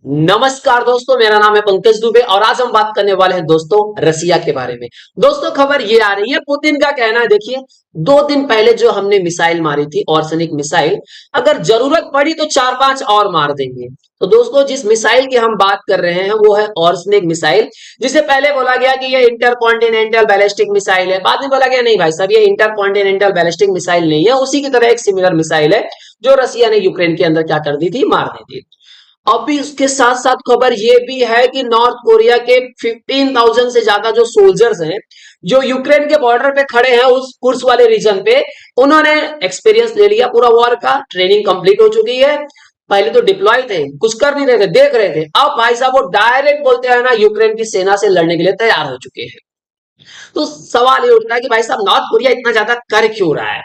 नमस्कार दोस्तों, मेरा नाम है पंकज दुबे और आज हम बात करने वाले हैं दोस्तों रसिया के बारे में। दोस्तों खबर ये आ रही है, पुतिन का कहना है, देखिए 2 दिन पहले जो हमने मिसाइल मारी थी, ऑर्सनिक मिसाइल, अगर जरूरत पड़ी तो 4-5 और मार देंगे। तो दोस्तों जिस मिसाइल की हम बात कर रहे हैं वो है ऑर्सनिक मिसाइल, जिसे पहले बोला गया कि ये इंटरकॉन्टिनेंटल बैलिस्टिक मिसाइल है। बाद में बोला गया नहीं भाई साहब, ये इंटरकॉन्टिनेंटल बैलिस्टिक मिसाइल नहीं है, उसी की तरह एक सिमिलर मिसाइल है जो रसिया ने यूक्रेन के अंदर क्या कर दी थी, मार दी थी। अभी उसके साथ साथ खबर ये भी है कि नॉर्थ कोरिया के 15,000 से ज्यादा जो सोल्जर्स हैं, जो यूक्रेन के बॉर्डर पे खड़े हैं उस कुर्स वाले रीजन पे, उन्होंने एक्सपीरियंस ले लिया पूरा वॉर का, ट्रेनिंग कंप्लीट हो चुकी है। पहले तो डिप्लॉय थे, कुछ कर नहीं रहे थे, देख रहे थे। अब भाई साहब वो डायरेक्ट बोलते हैं ना, यूक्रेन की सेना से लड़ने के लिए तैयार हो चुके हैं। तो सवाल ये उठता है कि भाई साहब नॉर्थ कोरिया इतना ज्यादा कर क्यों रहा है।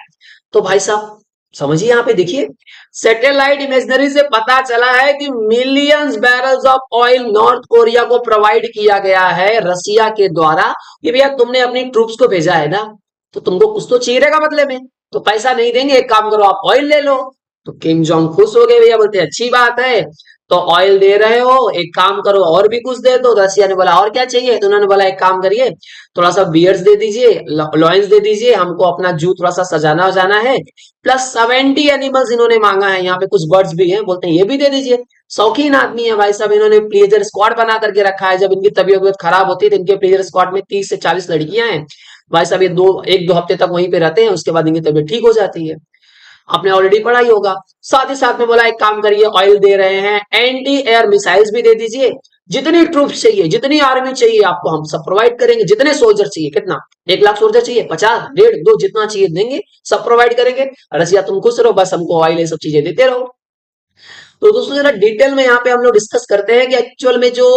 तो भाई साहब समझिए, यहां पे देखिए, सैटेलाइट इमेजनरी से पता चला है कि millions barrels of oil north Korea को प्रोवाइड किया गया है रसिया के द्वारा कि भैया तुमने अपनी ट्रूप्स को भेजा है ना, तो तुमको कुछ तो चाहिए रहेगा बदले में। तो पैसा नहीं देंगे, एक काम करो आप ऑयल ले लो। तो किम जोंग खुश हो गए, भैया बोलते हैं अच्छी बात है, तो ऑयल दे रहे हो, एक काम करो और भी कुछ दे दो। रसिया ने बोला और क्या चाहिए, तो उन्होंने बोला एक काम करिए, थोड़ा सा बियर्स दे दीजिए, लॉयंस दे दीजिए, हमको अपना जू थोड़ा सा सजाना वजाना है, प्लस 70 एनिमल्स इन्होंने मांगा है, यहाँ पे कुछ बर्ड्स भी हैं, बोलते हैं ये भी दे दीजिए। शौकीन आदमी है भाई साहब, इन्होंने प्लेजर स्क्वाड बना करके रखा है। जब इनकी तबीयत खराब होती है तो इनके प्लेजर स्क्वाड में 30 से 40 लड़कियां हैं भाई साहब। ये 1-2 हफ्ते तक वहीं पे रहते हैं, उसके बाद इनकी तबीयत ठीक हो जाती है। आपने ऑलरेडी पढ़ा ही होगा। साथ ही साथ में बोला एक काम करिए, ऑयल दे रहे हैं, एंटी एयर मिसाइल्स भी दे दीजिए, जितनी ट्रूप्स चाहिए, जितनी आर्मी चाहिए आपको हम सब प्रोवाइड करेंगे। जितने सोल्जर चाहिए, कितना 1 लाख सोल्जर चाहिए, 50, 1.5, 2, जितना चाहिए देंगे, सब प्रोवाइड करेंगे। रसिया तुम खुश रहो, बस हमको ऑयल ये सब चीजें देते रहो। तो दोस्तों जरा डिटेल में यहाँ पे हम लोग डिस्कस करते हैं कि एक्चुअल में जो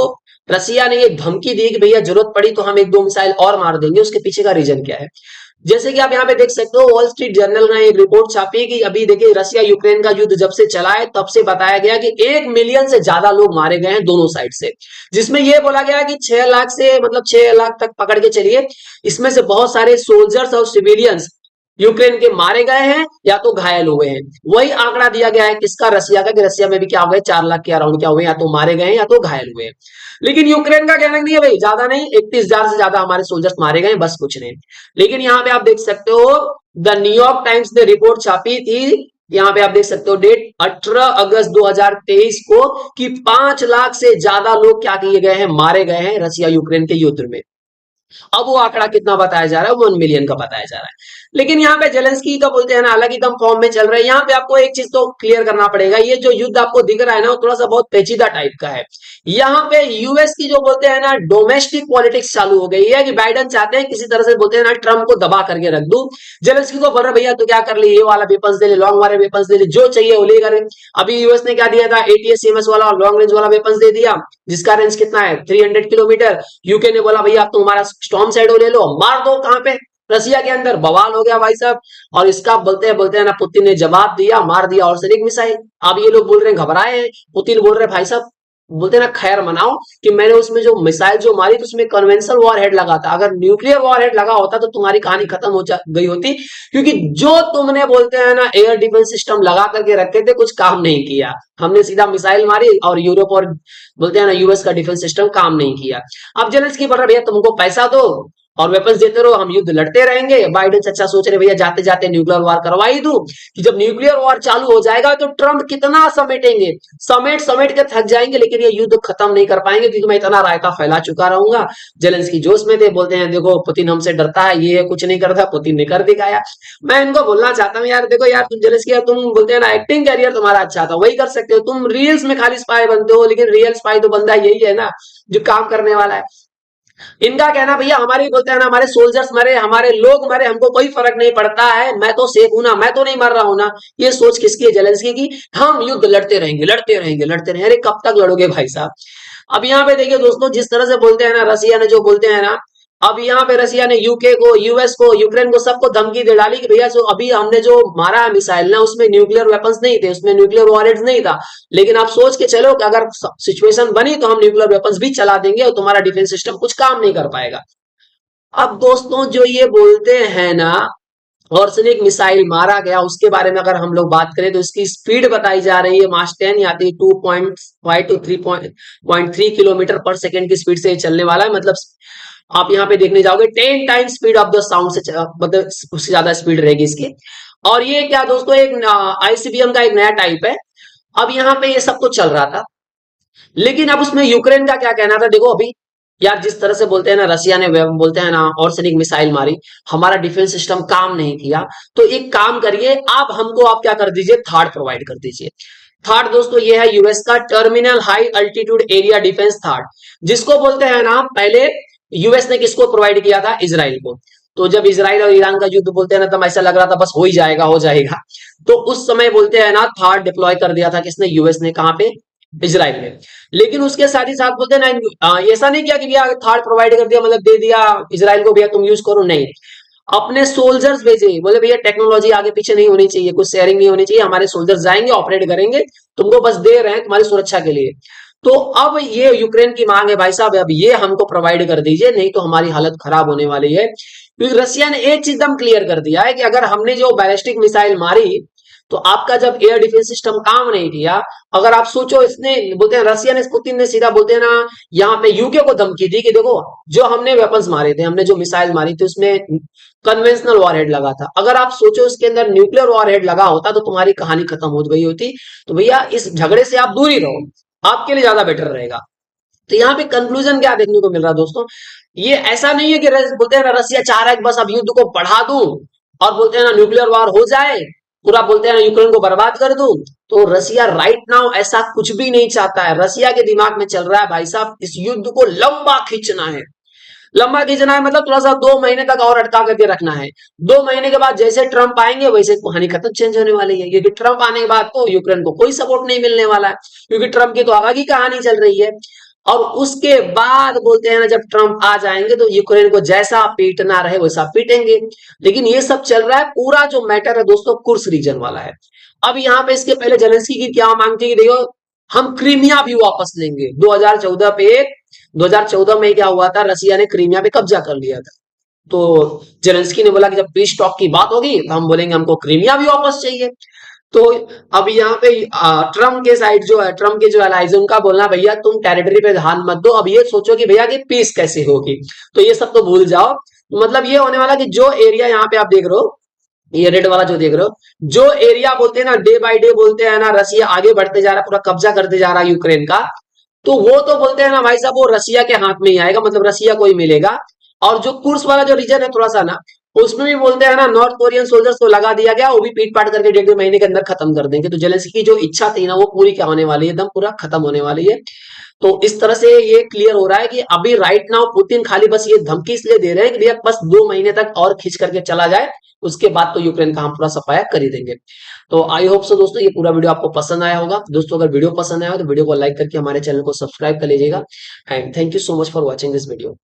रसिया ने ये धमकी दी कि भैया जरूरत पड़ी तो हम 1-2 मिसाइल और मार देंगे, उसके पीछे का रीजन क्या है। जैसे कि आप यहाँ पे देख सकते हो, वॉल स्ट्रीट जर्नल ने एक रिपोर्ट छापी कि अभी देखिए रसिया यूक्रेन का युद्ध जब से चला है तब से बताया गया कि 1 मिलियन से ज्यादा लोग मारे गए हैं दोनों साइड से। जिसमें ये बोला गया कि 6 लाख से मतलब 6 लाख तक पकड़ के चलिए, इसमें से बहुत सारे सोल्जर्स और सिविलियंस यूक्रेन के मारे गए हैं या तो घायल हुए हैं। वही आंकड़ा दिया गया है किसका, रसिया का, कि रसिया में भी क्या हुए, 4 लाख के अराउंड क्या हुए, या तो मारे गए हैं या तो घायल हुए हैं। लेकिन यूक्रेन का कहना नहीं है भाई ज्यादा नहीं, 31,000 से ज्यादा हमारे सोल्जर्स मारे गए, बस कुछ नहीं। लेकिन यहाँ पे आप देख सकते हो, द न्यूयॉर्क टाइम्स ने रिपोर्ट छापी थी, यहाँ पे आप देख सकते हो डेट 18 अगस्त 2023 को, कि 5 लाख से ज्यादा लोग क्या किए गए हैं, मारे गए हैं रसिया यूक्रेन के युद्ध में। अब वो आंकड़ा कितना बताया जा रहा है, 1 मिलियन का बताया जा रहा है। लेकिन यहाँ पे जेलेंस्की का बोलते हैं ना अलग एकदम फॉर्म में चल रहे हैं। यहाँ पे आपको एक चीज तो क्लियर करना पड़ेगा, ये जो युद्ध आपको दिख रहा है ना, वो थोड़ा सा बहुत पेचीदा टाइप का है। यहाँ पे यूएस की जो बोलते हैं ना डोमेस्टिक पॉलिटिक्स चालू हो गई है, कि बाइडन चाहते हैं किसी तरह से बोलते हैं ना ट्रम्प को दबा करके रख दू। जेलेंस्की को बोल रहे भैया तू क्या कर ली, ये वाला वेपन्स दे ले, लॉन्ग वाले वेपन्स दे ले, जो चाहिए वो ले करे। अभी यूएस ने क्या दिया था, ATACMS वाला लॉन्ग रेंज वाला वेपन्स दे दिया, जिसका रेंज कितना है, 300 किलोमीटर। यूके ने बोला भैया तुम हमारा स्टॉर्म शैडो ले लो, मार दो। कहां पे, रसिया के अंदर। बवाल हो गया भाई साहब। और इसका बोलते हैं ना, पुतिन ने जवाब दिया, मार दिया ऑर्सनिक मिसाइल। अब ये लोग बोल रहे हैं घबराए हैं, पुतिन बोल रहे भाई साहब, बोलते हैं ना खैर मनाओ कि मैंने उसमें जो मिसाइल जो मारी तो उसमें कन्वेंशनल वॉर हेड लगा था, अगर न्यूक्लियर वॉर हेड लगा होता तो तुम्हारी कहानी खत्म हो गई होती। क्योंकि जो तुमने बोलते हैं ना एयर डिफेंस सिस्टम लगा करके रखे थे, कुछ काम नहीं किया। हमने सीधा मिसाइल मारी और यूरोप और बोलते हैं ना यूएस का डिफेंस सिस्टम काम नहीं किया। अब जेलेंस्की बोल रहा भैया तुमको पैसा दो और वेपन्स देते रहो, हम युद्ध लड़ते रहेंगे। बाइडेन अच्छा सोच रहे भैया जाते जाते न्यूक्लियर वॉर करवा ही दूं, कि जब न्यूक्लियर वॉर चालू हो जाएगा तो ट्रम्प कितना समेटेंगे, समेट समेट के थक जाएंगे, लेकिन ये युद्ध खत्म नहीं कर पाएंगे क्योंकि मैं इतना रायता फैला चुका रहूंगा। जेलेंस्की जोश में थे, बोलते हैं देखो पुतिन हमसे डरता है, ये कुछ नहीं करता, पुतिन ने कर दिखाया। मैं इनको बोलना चाहता हूँ यार, देखो यार तुम जेलेंस्की यार, तुम बोलते हैं ना एक्टिंग कैरियर तुम्हारा अच्छा था, वही कर सकते हो, तुम रील्स में खाली स्पाई बनते हो, लेकिन रियल स्पाई तो बंदा यही है ना जो काम करने वाला है। इनका कहना भैया हमारे बोलते हैं ना, हमारे सोल्जर्स मरे, हमारे लोग मरे, हमको कोई फर्क नहीं पड़ता है, मैं तो सेफ हूं ना, मैं तो नहीं मर रहा हूं ना। ये सोच किसकी है, जेलेंस्की की। हम युद्ध लड़ते रहेंगे, लड़ते रहेंगे, लड़ते रहेंगे। अरे कब तक लड़ोगे भाई साहब। अब यहाँ पे देखिए दोस्तों, जिस तरह से बोलते हैं ना रसिया ने, जो बोलते हैं ना, अब यहाँ पे रसिया ने यूके को, यूएस को, यूक्रेन को, सबको धमकी दे डाली कि भैया जो अभी हमने जो मारा है मिसाइल ना, उसमें न्यूक्लियर वेपन्स नहीं थे, उसमें न्यूक्लियर वॉरहेड्स नहीं था। लेकिन आप सोच के चलो कि अगर सिचुएशन बनी तो हम न्यूक्लियर वेपन्स भी चला देंगे और तुम्हारा डिफेंस सिस्टम कुछ काम नहीं कर पाएगा। अब दोस्तों जो ये बोलते हैं ना, ऑर्सेनिक मिसाइल मारा गया, उसके बारे में अगर हम लोग बात करें तो इसकी स्पीड बताई जा रही है माच 10 आती है 2.5 टू 3.3 किलोमीटर पर सेकेंड की स्पीड से चलने वाला है। मतलब आप यहाँ पे देखने जाओगे 10 time speed of the sound से मतलब उससे ज्यादा स्पीड रहेगी इसकी। और ये क्या दोस्तों, एक आईसीबीएम का एक नया टाइप है। अब यहाँ पे ये सब तो चल रहा था, लेकिन अब उसमें यूक्रेन का क्या कहना था, देखो अभी यार जिस तरह से बोलते हैं ना, रसिया ने बोलते हैं ना ऑर्सेनिक मिसाइल मारी, हमारा डिफेंस सिस्टम काम नहीं किया, तो एक काम करिए आप हमको आप क्या कर दीजिए, थार्ड प्रोवाइड कर दीजिए। थार्ड दोस्तों ये है यूएस का terminal high altitude area defence third, जिसको बोलते हैं ना, पहले यूएस ने किसको प्रोवाइड किया था, इसराइल को। तो जब इसराइल और ईरान का युद्ध बोलते हैं ना, तब ऐसा लग रहा था बस हो ही जाएगा हो जाएगा, तो उस समय बोलते हैं ना थार्ड डिप्लॉय कर दिया था किसने, यूएस ने। कहां पे, इजराइल में। लेकिन उसके साथ ही साथ बोलते हैं ना, ऐसा नहीं किया कि भैया थार्ड प्रोवाइड कर दिया मतलब दे दिया इजराइल को, भैया तुम यूज करो, नहीं, अपने सोल्जर्स भेजे, बोले भैया टेक्नोलॉजी आगे पीछे नहीं होनी चाहिए, कुछ शेयरिंग नहीं होनी चाहिए, हमारे सोल्जर्स जाएंगे ऑपरेट करेंगे, तुमको बस दे रहे हैं तुम्हारी सुरक्षा के लिए। तो अब ये यूक्रेन की मांग है भाई साहब, अब ये हमको प्रोवाइड कर दीजिए, नहीं तो हमारी हालत खराब होने वाली है। क्योंकि रसिया ने एक चीज एकदम क्लियर कर दिया है कि अगर हमने जो बैलिस्टिक मिसाइल मारी, तो आपका जब एयर डिफेंस सिस्टम काम नहीं किया, अगर आप सोचो, इसने बोलते हैं रसिया ने, पुतिन ने सीधा बोलते हैं ना यहाँ पे यूके को धमकी दी कि देखो जो हमने वेपन्स मारे थे, हमने जो मिसाइल मारी थी उसमें कन्वेंशनल वॉरहेड लगा था, अगर आप सोचो उसके अंदर न्यूक्लियर वॉरहेड लगा होता तो तुम्हारी कहानी खत्म हो गई होती। तो भैया इस झगड़े से आप दूर ही रहो, आपके लिए ज्यादा बेटर रहेगा। तो यहाँ पे कंक्लूजन क्या देखने को मिल रहा है दोस्तों, ये ऐसा नहीं है कि बोलते हैं ना रसिया चाह रहा है कि बस अब युद्ध को बढ़ा दूं और बोलते हैं ना न्यूक्लियर वॉर हो जाए, पूरा बोलते हैं ना यूक्रेन को बर्बाद कर दूं। तो रसिया राइट नाउ ऐसा कुछ भी नहीं चाहता है। रसिया के दिमाग में चल रहा है भाई साहब इस युद्ध को लंबा खींचना है। लंबा खींचना है मतलब थोड़ा सा 2 महीने तक और अटका करके रखना है। 2 महीने के बाद जैसे ट्रंप आएंगे वैसे कहानी खत्म चेंज होने वाली है, क्योंकि ट्रंप आने के बाद तो यूक्रेन को कोई सपोर्ट नहीं मिलने वाला है, क्योंकि ट्रंप की तो आगे की कहानी चल रही है। और उसके बाद बोलते हैं ना जब ट्रंप आ जाएंगे तो यूक्रेन को जैसा पीटना रहे वैसा पीटेंगे। लेकिन ये सब चल रहा है, पूरा जो मैटर है दोस्तों कुर्स रीजन वाला है। अब यहाँ पे इसके पहले जेलेंस्की की क्या मांग थी कि देखो हम क्रीमिया भी वापस लेंगे। 2014 पे 2014 में क्या हुआ था, रसिया ने क्रीमिया पे कब्जा कर लिया था। तो जेलेंस्की ने बोला कि जब पीस टॉक की बात होगी तो हम बोलेंगे हमको क्रीमिया भी वापस चाहिए। तो अब यहाँ पे ट्रम्प के साइड जो है, ट्रम्प के जो एलाइज उनका बोलना भैया तुम टेरिटरी पे ध्यान मत दो, अब ये सोचो कि भैया की पीस कैसे होगी, तो ये सब तो भूल जाओ। मतलब ये होने वाला कि जो एरिया यहाँ पे आप देख रहे हो, ये रेड वाला जो देख रहे हो, जो एरिया बोलते हैं ना डे बाय डे बोलते हैं ना रसिया आगे बढ़ते जा रहा है, पूरा कब्जा करते जा रहा है यूक्रेन का, तो वो तो बोलते हैं ना भाई साहब वो रसिया के हाथ में ही आएगा, मतलब रसिया को ही मिलेगा। और जो कुर्स वाला जो रीजन है थोड़ा सा ना, उसमें भी बोलते हैं ना नॉर्थ कोरियन सोल्जर्स को लगा दिया गया, वो भी पीट पाट करके 1.5 महीने के अंदर खत्म कर देंगे। तो जेलेंस्की की जो इच्छा थी ना वो पूरी क्या होने वाली है, एकदम पूरा खत्म होने वाली है। तो इस तरह से ये क्लियर हो रहा है कि अभी राइट नाउ पुतिन खाली बस ये धमकी इसलिए दे रहे हैं कि भैया बस 2 महीने तक और खींच करके चला जाए, उसके बाद तो यूक्रेन का हम पूरा सफाया कर ही देंगे। तो आई होप सो दोस्तों ये पूरा वीडियो आपको पसंद आया होगा। दोस्तों अगर वीडियो पसंद आया हो तो वीडियो को लाइक करके हमारे चैनल को सब्सक्राइब कर लीजिएगा। And thank you so much for watching this video.